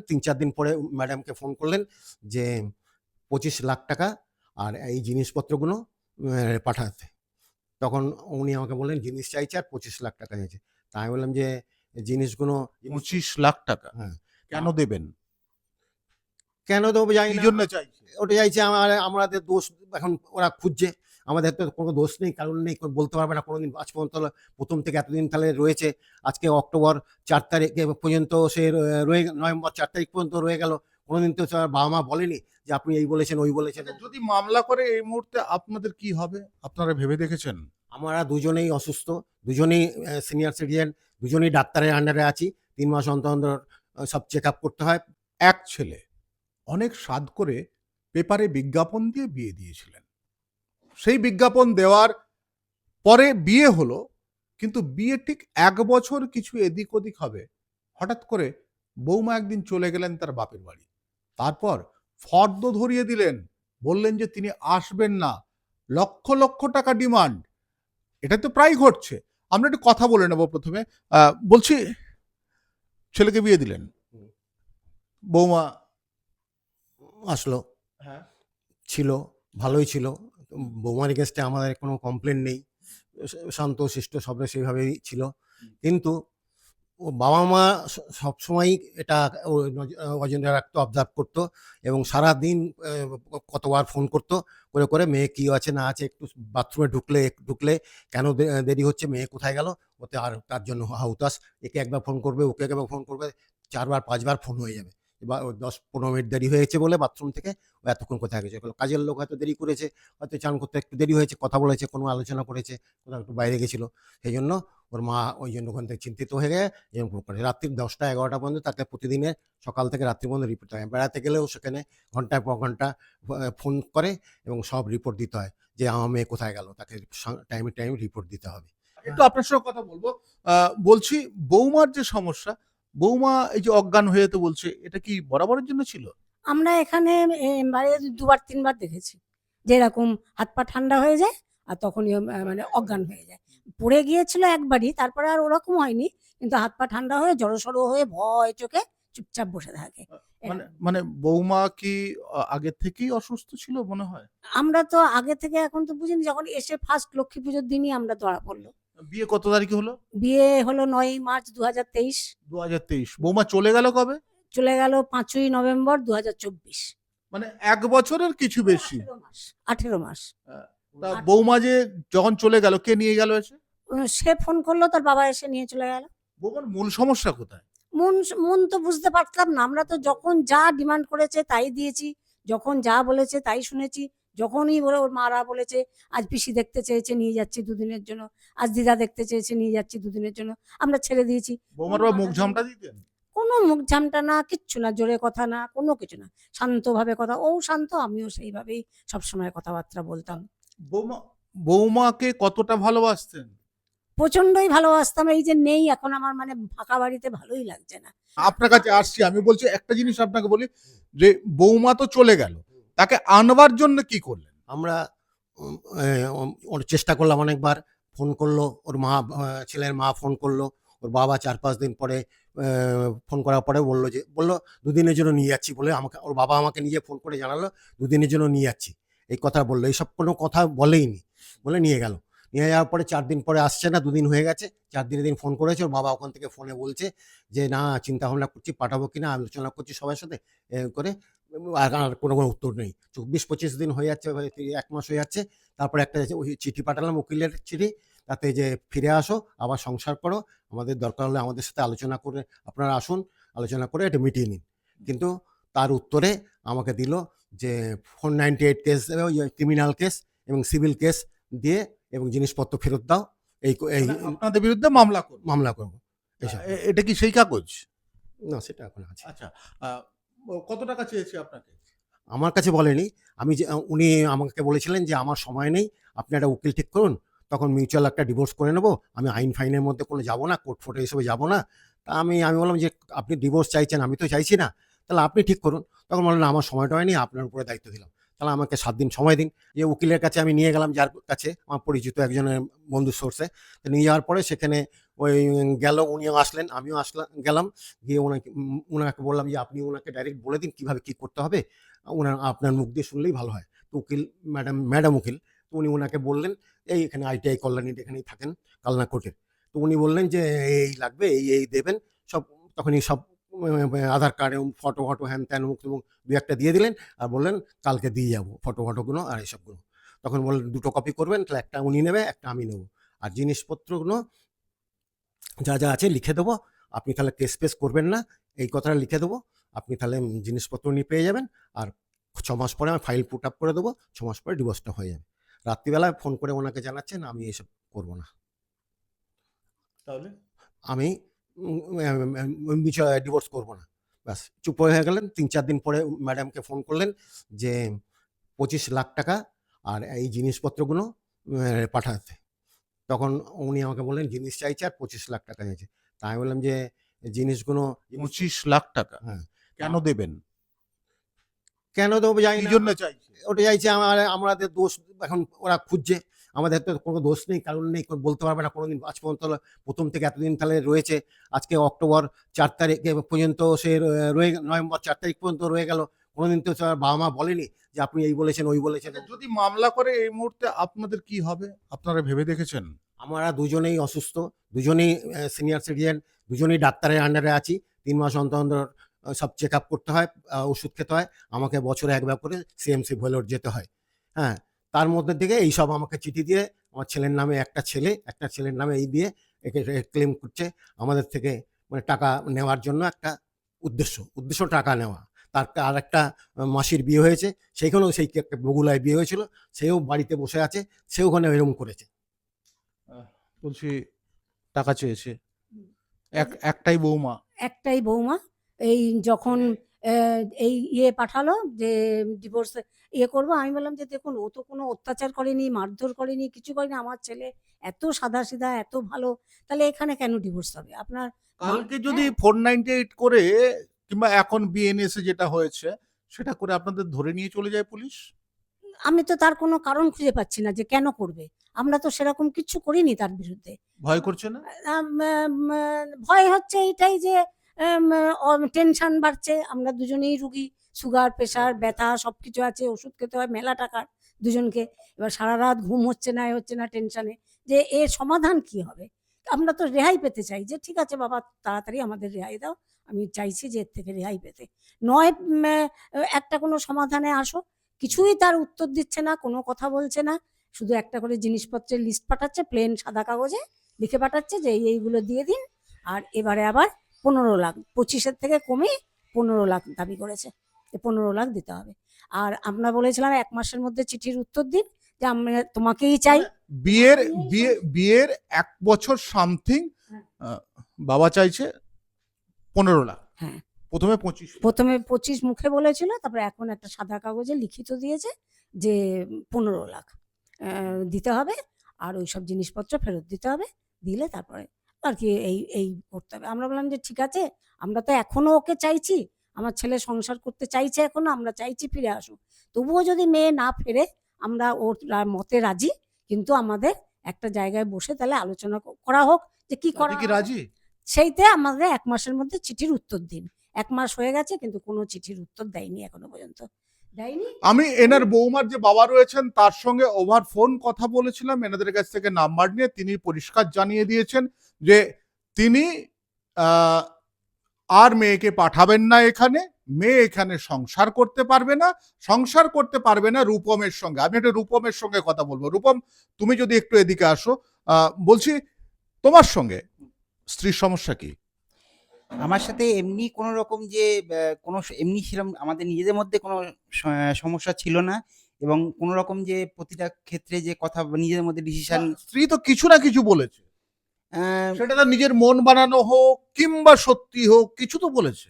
3-4 দিন পরে ম্যাডামকে ফোন করলেন যে 25 লাখ টাকা আর এই জিনিসপত্রগুলো পাঠাতে। তখন উনি আমাকে বললেন জিনিস চাইছে আর 25 লাখ টাকা চাইছে। তা আমি বললাম যে জিনিসগুলো 25 লাখ টাকা হ্যাঁ, কেন দেবেন? কেন দেবো জানি কি না। জন্য চাইছে? ওটা চাইছে আমাদের দোষ এখন ওরা খুঁজছে। আমাদের তো কোনো দোষ নেই, কারণ নেই, বলতে পারবে না কোনোদিন। আজ পর্যন্ত প্রথম থেকে এতদিন তাহলে রয়েছে। আজকে অক্টোবর 4 তারিখ পর্যন্ত সে রয়ে নভেম্বর 4 তারিখ পর্যন্ত রয়ে গেল। কোনোদিন তো বাবা মা বলেনি যে আপনি এই বলেছেন ওই বলেছেন। যদি মামলা করে এই মুহূর্তে আপনাদের কি হবে আপনারা ভেবে দেখেছেন? আমরা দুজনেই অসুস্থ, দুজনেই সিনিয়র সিটিজেন, দুজনেই ডাক্তারের আন্ডারে আছি। 3 মাস অন্তর অন্তর সব চেক আপ করতে হয়। এক ছেলে অনেক সাধ করে পেপারে বিজ্ঞাপন দিয়ে বিয়ে দিয়েছিলেন। সেই বিজ্ঞাপন দেওয়ার পরে বিয়ে হলো, কিন্তু বিয়ে ঠিক 1 বছর কিছু এদিক ওদিক হবে, হঠাৎ করে বৌমা একদিন চলে গেলেন তার বাপের বাড়ি। তারপর ফর্দ ধরিয়ে দিলেন, বললেন যে তিনি আসবেন না, লক্ষ লক্ষ টাকা ডিমান্ড। এটা তো প্রায় ঘটছে। আমরা একটু কথা বলে নেব প্রথমে। বলছি, ছেলেকে বিয়ে দিলেন, বৌমা আসলো, হ্যাঁ ছিল, ভালোই ছিল। বৌমার এগেইনস্টে আমাদের কোনো কমপ্লেন নেই। শান্ত শিষ্ট সবাই সেইভাবেই ছিল। কিন্তু ও বাবা মা সবসময়ই এটা নজরে রাখতো, অবজার্ভ করতো এবং সারাদিন কতবার ফোন করতো করে করে মেয়ে কী আছে না আছে, একটু বাথরুমে ঢুকলে কেন দেরি হচ্ছে, মেয়ে কোথায় গেল, ওতে আর তার জন্য হাহুতাশ। একে একবার ফোন করবে, ওকে একবার ফোন করবে, 4বার 5বার ফোন হয়ে যাবে। এবার 10-15 মিনিট দেরি হয়েছে বলে বাথরুম থেকে ও এতক্ষণ কোথায় গেছে। কাজের লোক হয়তো দেরি করেছে, হয়তো চান করতে একটু দেরি হয়েছে, কথা বলেছে, কোনো আলোচনা করেছে, কোথাও একটু বাইরে গেছিলো, সেই জন্য ওর মা ওই জন্য ওখান থেকে চিন্তিত হয়ে গিয়ে এরকম করে রাত্রি 10টা-11টা পর্যন্ত তাকে প্রতিদিনে সকাল থেকে রাত্রি পর্যন্ত রিপোর্ট হয়। বেড়াতে গেলেও সেখানে ঘন্টার পর ঘন্টা ফোন করে এবং সব রিপোর্ট দিতে হয় যে আমার মেয়ে কোথায় গেল, তাকে টাইমে টাইমে রিপোর্ট দিতে হবে। একটু আপনার সঙ্গে কথা বলবো। বলছি, বৌমার যে সমস্যা, বৌমা এই যে অজ্ঞান হয়ে যেতে বলছে, এটা কি বরাবরের জন্য ছিল? আমরা এখানে বাড়ি 2বার 3বার দেখেছি যে এরকম হাত পা ঠান্ডা হয়ে যায় আর তখনই মানে অজ্ঞান হয়ে যায়। পড়ে গিয়েছিল একবারই, তারপরে আর ওরকম হয়নি, কিন্তু হাত পা ঠান্ডা হয়ে জড়সড় হয়ে ভয় চোখে চুপচাপ বসে থাকে। মানে বৌমা কি আগে থেকেই অসুস্থ ছিল মনে হয়? আমরা তো আগে থেকে এখন তো বুঝিনি, যখন এসে ফার্স্ট লক্ষ্মী পুজোর দিনই আমরা ধরা পড়লো। বিয়ে কত তারিখে হলো? বিয়ে হলো 9ই মার্চ 2023। 2023। বৌমা চলে গেল কবে? চলে গেল 5ই নভেম্বর 2024। মানে 1 বছরের কিছু বেশি। 18 মাস। তা বৌমা যে যখন চলে গেল, কে নিয়ে গেল এসে? সে ফোন করলো, তার বাবা এসে নিয়ে চলে গেল। বৌমার মূল সমস্যা কোথায়? মন তো বুঝতে পারতাম না। আমরা তো যখন যা ডিমান্ড করেছে তাই দিয়েছি, যখন যা বলেছে তাই শুনেছি। যখনই ওর মারা বলেছে আজ পিসি দেখতে চেয়েছে, নিয়ে যাচ্ছি 2 দিনের জন্য, আজ দিদা দেখতে চেয়েছে, নিয়ে যাচ্ছি 2 দিনের জন্য, আমরা ছেড়ে দিয়েছি। বৌমার বাবা মুখ ঝামটা দিতেন? কোনো মুখ ঝামটা না, কিচ্ছু না, জোরে কথা না, কোনো কিছু না, শান্তভাবে কথা। ও শান্ত, আমিও সেইভাবেই সবসময় কথাবার্তা বলতাম। বৌমাকে কতটা ভালোবাসতেন? প্রচন্ডই ভালোবাসতাম। এই যে নেই এখন, আমার মানে ফাঁকা বাড়িতে ভালোই লাগছে না। আপনার কাছে আসছি, আমি বলছি একটা জিনিস আপনাকে বলি, যে বৌমা তো চলে গেল, তাকে আনবার জন্য কি করলেন? আমরা ওর চেষ্টা করলাম অনেকবার। ফোন করলো ওর মা, ছেলের মা ফোন করলো, ওর বাবা 4-5 দিন পরে ফোন করার পরে বললো 2 দিনের জন্য নিয়ে যাচ্ছি বলে ওর বাবা আমাকে নিজে ফোন করে জানালো 2 দিনের জন্য নিয়ে যাচ্ছি, এই কথা বললো। এইসব কোনো কথা বলেইনি, বলে নিয়ে গেল। নিয়ে যাওয়ার পরে 4 দিন পরে আসছে না, 2 দিন হয়ে গেছে। 4 দিনের দিন ফোন করেছে, ওর বাবা ওখান থেকে ফোনে বলছে যে না, চিন্তা ভাবনা করছি, পাঠাবো কিনা, আলোচনা করছি সবার সাথে করে। আর কোনো উত্তর নেই। 24-25 দিন হয়ে যাচ্ছে, 1 মাস হয়ে যাচ্ছে। তারপরে একটা ওই চিঠি পাঠালাম, উকিলের চিঠি, তাতে যে ফিরে আসো, আবার সংসার করো, আমাদের দরকার হলে আমাদের সাথে আলোচনা করে আপনারা আসুন, আলোচনা করে এটা মিটিয়ে নিন। কিন্তু তার উত্তরে আমাকে দিল যে 498 কেস দেবে, ওই ক্রিমিনাল কেস এবং সিভিল কেস দিয়ে, এবং জিনিসপত্র ফেরত দাও, এই আপনাদের বিরুদ্ধে মামলা করবো। এটা কি সেই কাগজ? না, সেটা এখন আছে। আচ্ছা, কত টাকা চেয়েছে আপনাকে? আমার কাছে বলেনি। উনি আমাকে বলেছিলেন যে আমার সময় নেই, আপনি একটা উকিল ঠিক করুন, তখন মিউচুয়াল একটা ডিভোর্স করে নেবো, আমি আইন ফাইনের মধ্যে কোনো যাবো না, কোর্ট ফোর্টে এসবে যাবো না। তা আমি বললাম যে আপনি ডিভোর্স চাইছেন, আমি তো চাইছি না, তাহলে আপনি ঠিক করুন। তখন বললেন আমার সময়টা হয়নি, আপনার উপরে দায়িত্ব দিলাম, তাহলে আমাকে 7 দিন সময় দিন। যে উকিলের কাছে আমি নিয়ে গেলাম, যার কাছে আমার পরিচিত একজনের বন্ধুর সোর্সে, তো নিয়ে যাওয়ার পরে সেখানে ওই গেল, উনিও আসলেন, আমিও গেলাম, গিয়ে ওনাকে বললাম যে আপনি ওনাকে ডাইরেক্ট বলে দিন কিভাবে কি করতে হবে, আপনার মুখ দিয়ে শুনলেই ভালো হয়। তো উকিল ম্যাডাম উকিল, তো উনি ওনাকে বললেন এখানে ITI কল্যাণীর এখানেই থাকেন, কালনা কোর্টের। তো উনি বললেন যে এই লাগবে, এই দেবেন সব। তখনই সব আধার কার্ড এবং ফটো হ্যান ত্যান মুখ এবং 2-1টা দিয়ে দিলেন, আর বললেন কালকে দিয়ে যাবো ফটোগুলো আর এইসবগুলো। তখন বললেন 2টো কপি করবেন, তাহলে একটা উনি নেবে, একটা আমি নেবো, আর জিনিসপত্রগুলো যা যা আছে লিখে দেবো, আপনি তাহলে কেস করবেন না, এই কথাটা লিখে দেবো, আপনি তাহলে জিনিসপত্র নিয়ে পেয়ে যাবেন, আর 6 মাস পরে আমি ফাইল পুট আপ করে দেবো, 6 মাস পরে ডিভোর্সটা হয়ে যাবে। রাত্রিবেলায় ফোন করে ওনাকে জানাচ্ছেন আমি এসব করবো না, তাহলে আমি ডিভোর্স করবো না। ব্যাস চুপ হয়ে গেলেন। 3-4 দিন পরে ম্যাডামকে ফোন করলেন যে 25 লাখ টাকা আর এই জিনিসপত্রগুলো পাঠাতে। তখন উনি আমাকে বললেন জিনিস চাইছে আর 25 লাখ টাকা চাইছে। তা আমি বললাম যে জিনিসগুলো 25 লাখ টাকা হ্যাঁ, কেন দেবেন? কেন দেবো জানি কি না, জন্য চাইছে? ওটা চাইছে আমাদের দোষ এখন ওরা খুঁজছে, আমাদের তো কোনো দোষ নেই, কারণ নেই, বলতে পারবে না কোনোদিন। আজ পর্যন্ত প্রথম থেকে এতদিন তাহলে রয়েছে, আজকে অক্টোবর 4 তারিখ পর্যন্ত সে রয়ে, নভেম্বর 4 তারিখ পর্যন্ত রয়ে গেল, কোনোদিন তো তার বাবা মা বলেনি যে আপনি এই বলেছেন ওই বলেছেন। যদি মামলা করে এই মুহূর্তে আপনাদের কি হবে আপনারা ভেবে দেখেছেন? আমরা দুজনেই অসুস্থ, দুজনেই সিনিয়র সিটিজেন, দুজনেই ডাক্তারের আন্ডারে আছি। 3 মাস অন্তর অন্তর সব চেক আপ করতে হয়, ওষুধ খেতে হয়, আমাকে বছরে একবার করে CMC ভেলোর যেতে হয়। হ্যাঁ, তার মধ্যে থেকে এইসব আমাকে চিঠি দিয়ে আমার ছেলের নামে, একটা ছেলের নামে এই দিয়ে একে ক্লেম করছে আমাদের থেকে, মানে টাকা নেওয়ার জন্য একটা উদ্দেশ্য টাকা নেওয়া। তার আর একটা মাসির বিয়ে হয়েছে, সেইখানেও সেই বগুলায় বিয়ে হয়েছিল, সেও বাড়িতে বসে আছে, সেও ওখানে এরকম করেছে। বলছি টাকা চেয়েছে একটাই বৌমা। একটাই বৌমা। এই যখন এই পাঠালো যে ডিভোর্স করবো, আমি বললাম যে দেখুন ও তো কোনো অত্যাচার করেনি, মারধর করেনি, কিছু করেনি, আমার ছেলে এত সাদাসিধা, এত ভালো, তাহলে এখানে কেন ডিভোর্স হবে আপনার? কালকে যদি 498 করে কিংবা এখন BNS যেটা হয়েছে সেটা করে আপনাদের ধরে নিয়ে চলে যায় পুলিশ, আমি তো তার কোনো কারণ খুঁজে পাচ্ছি না যে কেন করবে। আমরা তো সেরকম কিছু করিনি তার বিরুদ্ধে। ভয় করছে না? ভয় হচ্ছে এইটাই যে টেনশন বাড়ছে, আমরা দুজনেই রুগী, সুগার, প্রেশার, ব্যথা সবকিছু আছে, ওষুধ খেতে হয় মেলা টাকার দুজনকে। এবার সারা রাত ঘুম হচ্ছে না টেনশনে, যে এর সমাধান কি হবে। আমরা তো রেহাই পেতে চাই, যে ঠিক আছে বাবা তাড়াতাড়ি আমাদের রেহাই দাও, আমি চাইছি যে এর থেকে রেহাই পেতে, নয় একটা কোনো সমাধানে আসো। কিছুই তার উত্তর দিচ্ছে না, কোনো কথা বলছে না, শুধু একটা করে জিনিসপত্রের লিস্ট পাঠাচ্ছে, প্লেন সাদা কাগজে লিখে পাঠাচ্ছে যে এইগুলো দিয়ে দিন। আর এবারে আবার 15 লাখ, 25-এর থেকে কমে 15 লাখ দাবি করেছে, 15 লাখ দিতে হবে। আর আমরা বলেছিলাম 1 মাসের মধ্যে চিঠির উত্তর দিন, যে আমরা তোমাকেই চাই। বিয়ের 1 বছর সামথিং বাবা চাইছে 15 লাখ। হ্যাঁ, প্রথমে 25 প্রথমে 25 মুখে বলেছিল, তারপরে এখন একটা সাদা কাগজে লিখিত দিয়েছে যে 15 লাখ দিতে হবে, আর ওই সব জিনিসপত্র ফেরত দিতে হবে, দিলে তারপরে আর কি এই করতে হবে। আমরা বললাম যে ঠিক আছে, আমরা তো এখনো ওকে চাইছি, আমার ছেলে সংসার করতে চাইছে, এখনো আমরা চাইছি ফিরে আসুক, তবুও যদি মেয়ে না ফেরে আমরা ওর মতে রাজি, কিন্তু আমাদের একটা জায়গায় বসে তাহলে আলোচনা করা হোক যে কি করা কি রাজি? সেইতে আমাদের 1 মাসের মধ্যে চিঠির উত্তর দিন। 1 মাস হয়ে গেছে কিন্তু কোনো চিঠির উত্তর দেয়নি এখনো পর্যন্ত, দেয়নি। আমি এনার বৌমার যে বাবা রয়েছেন তার সঙ্গে ওভার ফোন কথা বলেছিলাম, এনাদের কাছ থেকে নাম্বার নিয়ে তিনি পরিষ্কার জানিয়ে দিয়েছেন যে তিনি আর মেয়েকে পাঠাবেন না এখানে, মেয়ে এখানে সংসার করতে পারবে না রূপমের সঙ্গে। আমি একটা রূপমের সঙ্গে কথা বলবো। রূপম, তুমি যদি একটু এদিকে আসো। বলছি তোমার সঙ্গে স্ত্রীর সমস্যা কি? আমার সাথে এমনি কোনো রকম যে কোনো এমনি সেরকম আমাদের নিজেদের মধ্যে কোনো সমস্যা ছিল না, এবং কোনো রকম যে প্রতিটা ক্ষেত্রে যে কথা নিজেদের মধ্যে ডিসিশন, স্ত্রী তো কিছু না কিছু বলেছে, সেটা তার নিজের মন বানানো হোক কিংবা সত্যি হোক, কিছু তো বলেছে।